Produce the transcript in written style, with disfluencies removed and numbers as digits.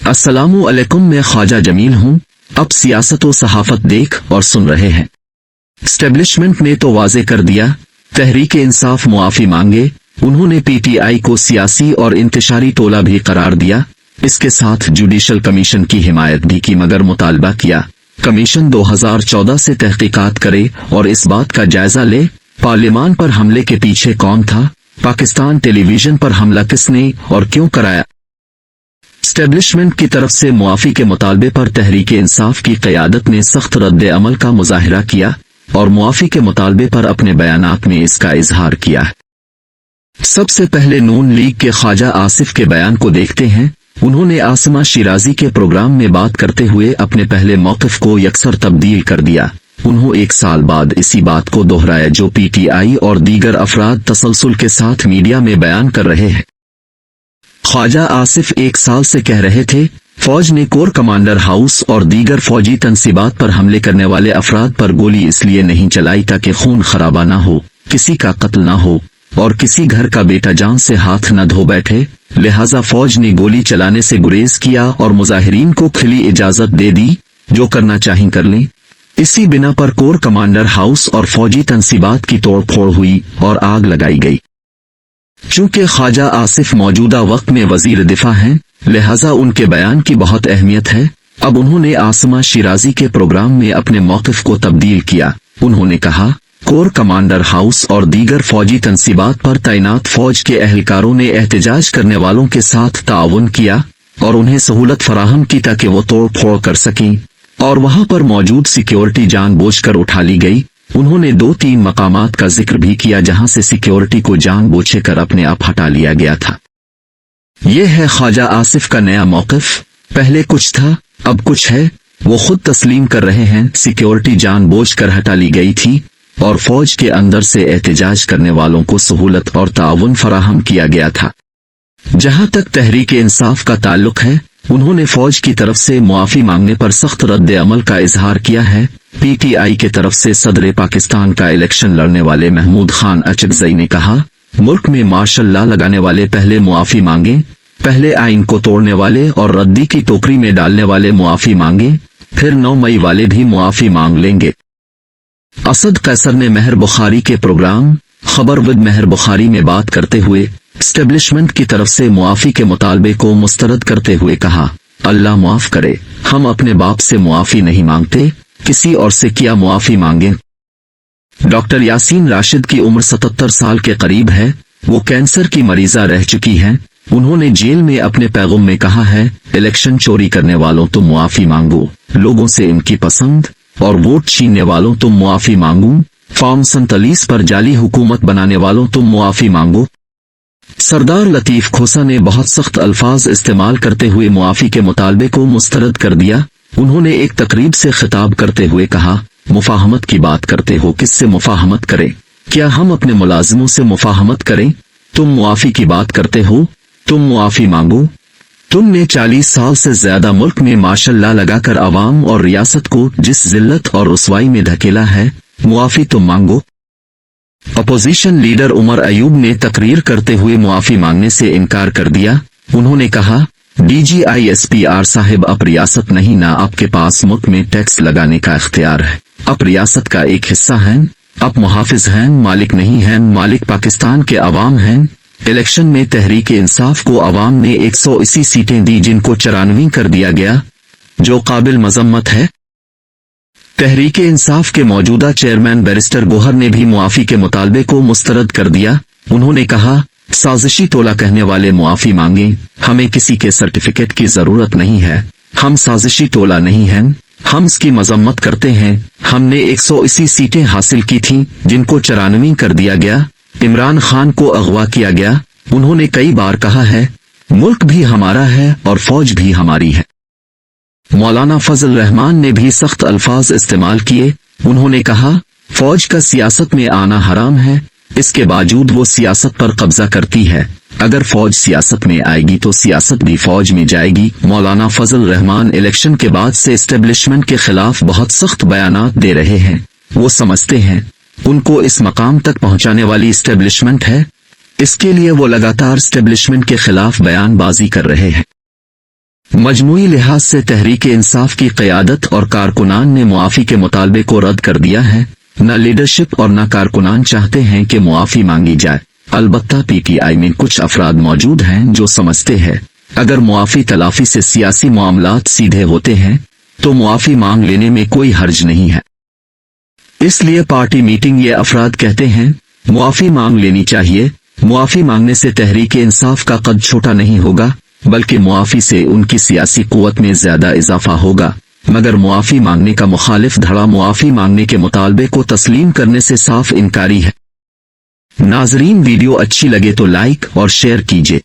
अस्सलामु अलैकुम, मैं ख्वाजा जमील हूँ। अब सियासत व सहाफत देख और सुन रहे हैं। स्टेब्लिशमेंट ने तो वाजे कर दिया, तहरीक इंसाफ मुआफी मांगे। उन्होंने पीटीआई को सियासी और इंतशारी टोला भी करार दिया। इसके साथ जुडिशल कमीशन की हिमायत भी की, मगर मुतालबा किया कमीशन 2014 से तहकीकात करे और इस बात का जायजा ले पार्लियामान पर हमले के पीछे कौन था, पाकिस्तान टेलीविजन पर हमला किसने और क्यों कराया। स्टेब्लिशमेंट की तरफ से मुआफी के मुतालबे पर तहरीक इंसाफ की क़यादत ने सख्त रद्द अमल का मुजाहिरा किया और मुआफी के मुतालबे पर अपने बयानात में इसका इजहार किया। सबसे पहले नून लीग के ख्वाजा आसिफ के बयान को देखते हैं। उन्होंने आसिमा शिराजी के प्रोग्राम में बात करते हुए अपने पहले मौक़िफ़ को यकसर तब्दील कर दिया। उन्होंने 1 साल बाद इसी बात को दोहराया जो पीटीआई और दीगर अफराद तसलसल के साथ मीडिया में बयान कर रहे हैं। ख्वाजा आसिफ 1 साल से कह रहे थे, फौज ने कोर कमांडर हाउस और दीगर फौजी तनसीबात पर हमले करने वाले अफराद पर गोली इसलिए नहीं चलाई ताकि खून खराबा न हो, किसी का कत्ल न हो और किसी घर का बेटा जान से हाथ न धो बैठे। लिहाजा फौज ने गोली चलाने से गुरेज किया और मुजाहिरीन को खुली इजाजत दे दी, जो करना चाहें कर लें। इसी बिना पर कोर कमांडर हाउस और फौजी तनसीबात की तोड़ फोड़ हुई और आग लगाई गई। चूंकि ख्वाजा आसिफ मौजूदा वक्त में वजीर दिफा हैं, लिहाजा उनके बयान की बहुत अहमियत है। अब उन्होंने आसिमा शिराजी के प्रोग्राम में अपने मौक़िफ़ को तब्दील किया। उन्होंने कहा, कोर कमांडर हाउस और दीगर फौजी तनसीबात पर तैनात फौज के अहलकारों ने एहतजाज करने वालों के साथ ताउन किया और उन्हें सहूलत फराहम की ताकि वो तोड़ फोड़ कर सकें, और वहां पर मौजूद सिक्योरिटी जानबूझकर उठा ली गई। उन्होंने 2-3 मकामात का जिक्र भी किया जहां से सिक्योरिटी को जानबूझकर अपने आप हटा लिया गया था। यह है ख्वाजा आसिफ का नया मौक़िफ़। पहले कुछ था, अब कुछ है। वो खुद तस्लीम कर रहे हैं, सिक्योरिटी जानबूझकर हटा ली गई थी और फौज के अंदर से एहतजाज करने वालों को सहूलत और ताउन फराहम किया गया था। जहां तक तहरीक इंसाफ का ताल्लुक है, उन्होंने फौज की तरफ से मुआफी मांगने पर सख्त रद्द अमल का इजहार किया है। पीटीआई के तरफ से सदर पाकिस्तान का इलेक्शन लड़ने वाले महमूद खान अचकज़ई ने कहा, मुल्क में मार्शल लॉ लगाने वाले पहले मुआफी मांगे, पहले आइन को तोड़ने वाले और रद्दी की टोकरी में डालने वाले मुआफी मांगे, फिर 9 मई वाले भी मुआफी मांग लेंगे। असद कैसर ने मेहर बुखारी के प्रोग्राम खबर विद मेहर बुखारी में बात करते हुए स्टेब्लिशमेंट की तरफ से मुआफी के मुतालबे को मुस्तरद करते हुए कहा, अल्लाह मुआफ करे, हम अपने बाप से मुआफी नहीं मांगते, किसी और से क्या मुआफी मांगे। डॉक्टर यासीन राशिद की उम्र 77 साल के करीब है। वो कैंसर की मरीजा रह चुकी हैं। उन्होंने जेल में अपने पैगाम में कहा है, इलेक्शन चोरी करने वालों तुम मुआफी मांगो, लोगों से इनकी पसंद और वोट छीनने वालों तुम मुआफी मांगो, फॉर्म 47 पर जाली हुकूमत बनाने वालों तुम मुआफी मांगो। सरदार लतीफ खोसा ने बहुत सख्त अल्फाज इस्तेमाल करते हुए मुआफी के मुतालबे को मुस्तरद कर दिया। उन्होंने एक तकरीब से खिताब करते हुए कहा, मुफाहमत की बात करते हो, किससे मुफाहमत करें? क्या हम अपने मुलाजिमों से मुफाहमत करें? तुम मुआफी की बात करते हो, तुम मुआफी मांगो। तुमने 40 साल से ज्यादा मुल्क में मार्शल लॉ लगाकर आवाम और रियासत को जिस जिल्लत और रुसवाई में धकेला है, मुआफी तुम मांगो। अपोजिशन लीडर उमर अयूब ने तकरीर करते हुए मुआफी मांगने से इनकार कर दिया। उन्होंने कहा, DGISPR साहिब, अब रियासत नहीं, ना आपके पास मुल्क में टैक्स लगाने का इख्तियार है। आप रियासत का एक हिस्सा हैं, आप मुहाफिज हैं, मालिक नहीं हैं। मालिक पाकिस्तान के अवाम हैं। इलेक्शन में तहरीक इंसाफ को अवाम ने 180 सीटें दी, जिनको 94 कर दिया गया, जो काबिल मजम्मत है। तहरीक इंसाफ के मौजूदा चेयरमैन बैरिस्टर गोहर ने भी मुआफी के मुतालबे को मुस्तरद कर दिया। उन्होंने कहा, साजिशी टोला कहने वाले मुआफी मांगे, हमें किसी के सर्टिफिकेट की जरूरत नहीं है, हम साजिशी टोला नहीं हैं, हम इसकी मजम्मत करते हैं। हमने 180 सीटें हासिल की थीं, जिनको 94 कर दिया गया। इमरान खान को अगवा किया गया। उन्होंने कई बार कहा है, मुल्क भी हमारा है और फौज भी हमारी है। मौलाना फजल रहमान ने भी सख्त अल्फाज इस्तेमाल किए। उन्होंने कहा, फौज का सियासत में आना हराम है, इसके बावजूद वो सियासत पर कब्जा करती है। अगर फौज सियासत में आएगी तो सियासत भी फौज में जाएगी। मौलाना फजल रहमान इलेक्शन के बाद से एस्टेब्लिशमेंट के खिलाफ बहुत सख्त बयानात दे रहे हैं। वो समझते हैं उनको इस मकाम तक पहुंचाने वाली एस्टेब्लिशमेंट है, इसके लिए वो लगातार एस्टेब्लिशमेंट के खिलाफ बयानबाजी कर रहे हैं। मजमूई लिहाज से तहरीक इंसाफ की क़यादत और कारकुनान ने मुआफ़ी के मुतालबे को रद्द कर दिया है। न लीडरशिप और न कारकुनान चाहते हैं कि मुआफ़ी मांगी जाए। अलबत्ता पीटीआई में कुछ अफराद मौजूद हैं जो समझते हैं अगर मुआफ़ी तलाफी से सियासी मामलात सीधे होते हैं तो मुआफ़ी मांग लेने में कोई हर्ज नहीं है। इसलिए पार्टी मीटिंग ये अफराद कहते हैं मुआफ़ी मांग लेनी चाहिए। मुआफ़ी मांगने से तहरीक इंसाफ का कद छोटा नहीं होगा बल्कि मुआफ़ी से उनकी सियासी कुव्वत में ज्यादा इजाफा होगा। मगर मुआफ़ी मांगने का मुखालिफ धड़ा मुआफ़ी मांगने के मुतालबे को तस्लीम करने से साफ इनकारी है। नाजरीन, वीडियो अच्छी लगे तो लाइक और शेयर कीजिए।